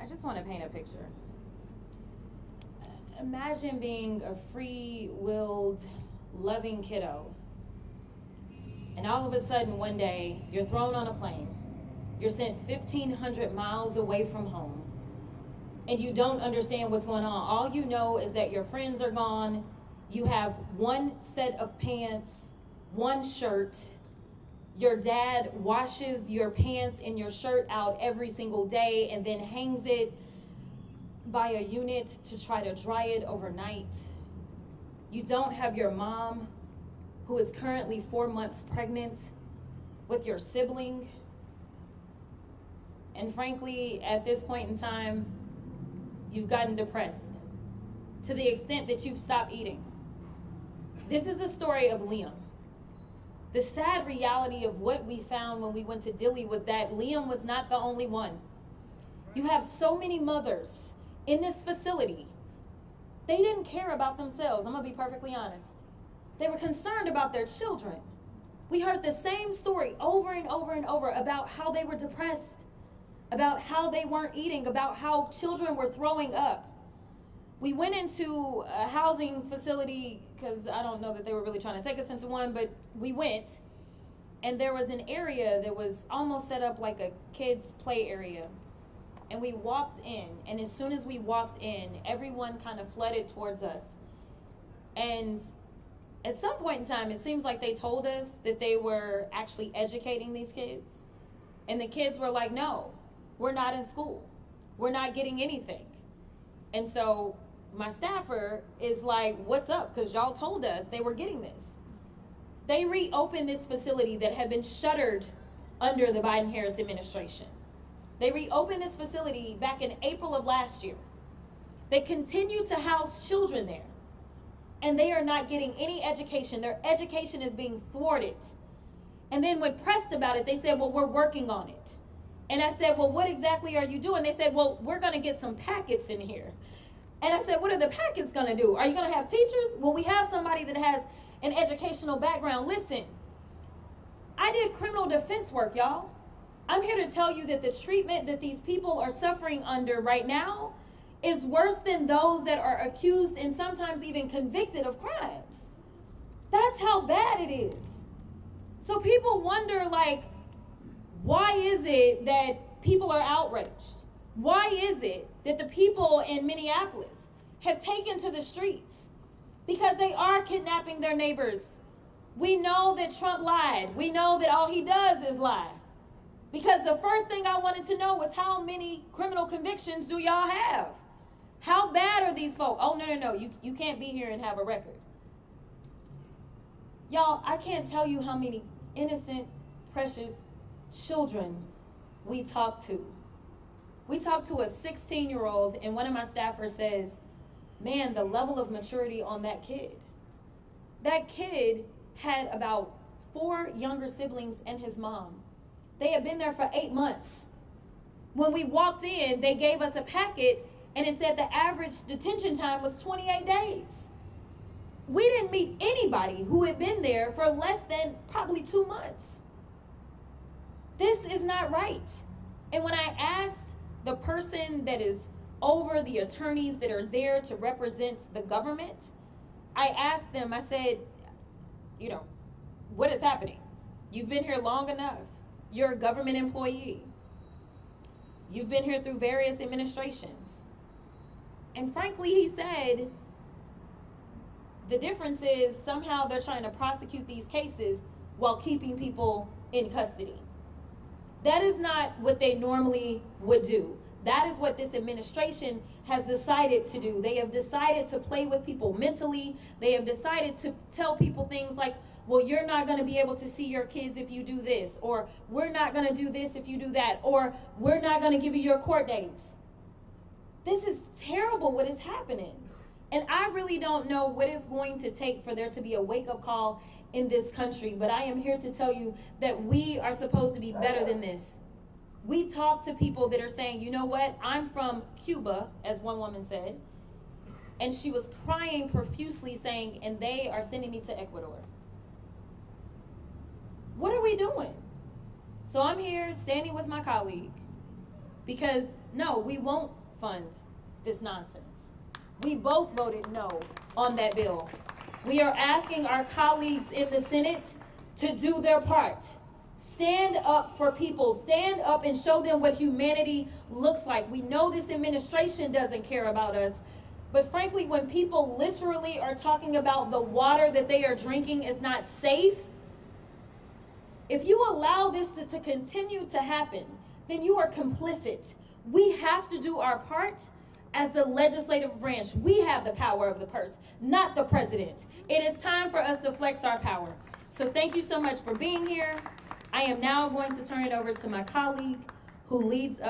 I just want to paint a picture. Imagine being a free-willed, loving kiddo, and all of a sudden one day you're thrown on a plane. You're sent 1,500 miles away from home, and you don't understand what's going on. All you know is that your friends are gone. You have one set of pants, one shirt. Your dad washes your pants and your shirt out every single day and then hangs it by a unit to try to dry it overnight. You don't have your mom, who is currently 4 months pregnant with your sibling. And frankly, at this point in time, you've gotten depressed to the extent that you've stopped eating. This is the story of Liam. The sad reality of what we found when we went to Dilley was that Liam was not the only one. You have so many mothers in this facility. They didn't care about themselves. I'm going to be perfectly honest. They were concerned about their children. We heard the same story over and over and over about how they were depressed, about how they weren't eating, about how children were throwing up. We went into a housing facility because I don't know that they were really trying to take us into one, but we went, and there was an area that was almost set up like a kids' play area. And we walked in, and as soon as we walked in, everyone kind of flooded towards us. And at some point in time, it seems like they told us that they were actually educating these kids. And the kids were like, no, we're not in school. We're not getting anything. And so my staffer is like, what's up? Because y'all told us they were getting this. They reopened this facility that had been shuttered under the Biden-Harris administration. They reopened this facility back in April of last year. They continue to house children there, and they are not getting any education. Their education is being thwarted. And then when pressed about it, they said, well, we're working on it. And I said, well, what exactly are you doing? They said, well, we're going to get some packets in here. And I said, what are the packets going to do? Are you going to have teachers? Well, we have somebody that has an educational background. Listen, I did criminal defense work, y'all. I'm here to tell you that the treatment that these people are suffering under right now is worse than those that are accused and sometimes even convicted of crimes. That's how bad it is. So people wonder, like, why is it that people are outraged? Why is it that the people in Minneapolis have taken to the streets? Because they are kidnapping their neighbors. We know that Trump lied. We know that all he does is lie. Because the first thing I wanted to know was, how many criminal convictions do y'all have? How bad are these folks? Oh, no. You can't be here and have a record. Y'all, I can't tell you how many innocent, precious children we talk to. We talked to a 16-year-old, and one of my staffers says, man, the level of maturity on that kid. That kid had about 4 younger siblings and his mom. They had been there for 8 months. When we walked in, they gave us a packet, and it said the average detention time was 28 days. We didn't meet anybody who had been there for less than probably 2 months. This is not right. And when I asked the person that is over the attorneys that are there to represent the government, I asked them, I said, what is happening? You've been here long enough. You're a government employee. You've been here through various administrations. And frankly, he said, the difference is somehow they're trying to prosecute these cases while keeping people in custody. That is not what they normally would do. That is what this administration has decided to do. They have decided to play with people mentally. They have decided to tell people things like, well, you're not going to be able to see your kids if you do this, or we're not going to do this if you do that, or we're not going to give you your court dates. This is terrible what is happening. And I really don't know what it's going to take for there to be a wake-up call in this country, but I am here to tell you that we are supposed to be better than this. We talk to people that are saying, you know what, I'm from Cuba, as one woman said, and she was crying profusely saying, and they are sending me to Ecuador. What are we doing? So I'm here standing with my colleague Because no, we won't fund this nonsense. We both voted no on that bill. We are asking our colleagues in the Senate to do their part. Stand up for people. Stand up and show them what humanity looks like. We know this administration doesn't care about us, but frankly, when people literally are talking about the water that they are drinking is not safe, if you allow this to continue to happen, then you are complicit. We have to do our part as the legislative branch. We have the power of the purse, not the president. It is time for us to flex our power. So thank you so much for being here. I am now going to turn it over to my colleague who leads us.